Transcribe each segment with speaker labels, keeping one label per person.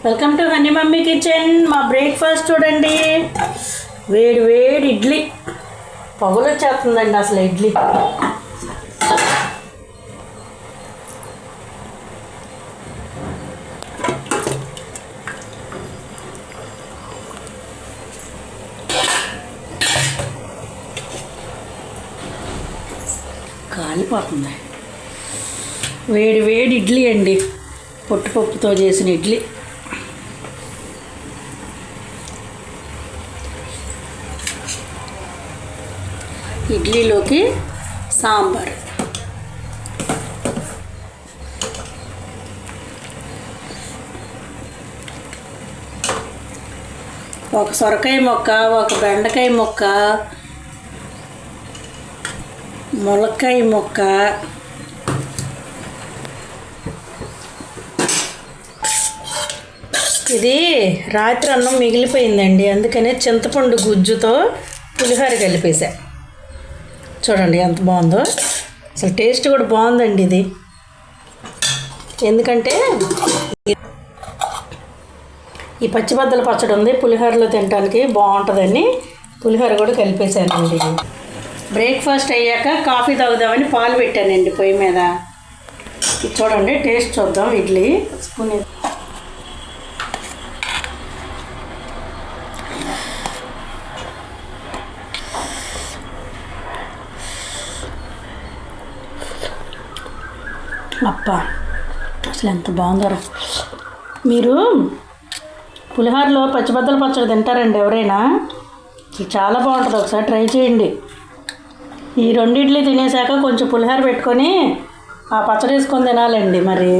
Speaker 1: Welcome to honey mummy kitchen. మా breakfast చూడండి, వేడి వేడి ఇడ్లీ. పొగలు వచ్చేస్తుందండి అసలు ఇడ్లీ. కాలిపోతుంది. వేడి వేడి ఇడ్లీ అండి, పొట్టుపప్పుతో చేసిన ఇడ్లీ. ఇడ్లీలోకి సాంబార్. ఒక సొరకాయ ముక్క, ఒక బెండకాయ ముక్క, ములక్కాయ ముక్క, ఇది రాత్రి అన్నం మిగిలిపోయిందండి, అందుకనే చింతపండు గుజ్జుతో పులిహోర కలిపేసా. చూడండి ఎంత బాగుందో, అసలు టేస్ట్ కూడా బాగుందండి ఇది. ఎందుకంటే ఈ పచ్చిబద్దల పచ్చడి ఉంది, పులిహోరలో తినడానికి బాగుంటుందని పులిహోర కూడా కలిపేశానండి. బ్రేక్ఫాస్ట్ అయ్యాక కాఫీ తాగుదామని పాలు పెట్టానండి పొయ్యి మీద. ఇది చూడండి, టేస్ట్ చూద్దాం. ఇడ్లీ స్పూన్ అప్పా, అసలు ఎంత బాగుందో. మీరు పులిహోరలో పచ్చిబద్దల పచ్చడి తింటారండి ఎవరైనా? చాలా బాగుంటుంది, ఒకసారి ట్రై చేయండి. ఈ రెండు ఇడ్లీ తినేసాక కొంచెం పులిహోర పెట్టుకొని ఆ పచ్చడి వేసుకొని తినాలండి. మరి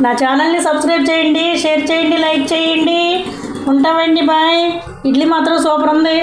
Speaker 1: నా ఛానల్ని సబ్స్క్రైబ్ చేయండి, షేర్ చేయండి, లైక్ చేయండి. ఉంటామండి, బాయ్. ఇడ్లీ మాత్రం సూపర్ ఉంది.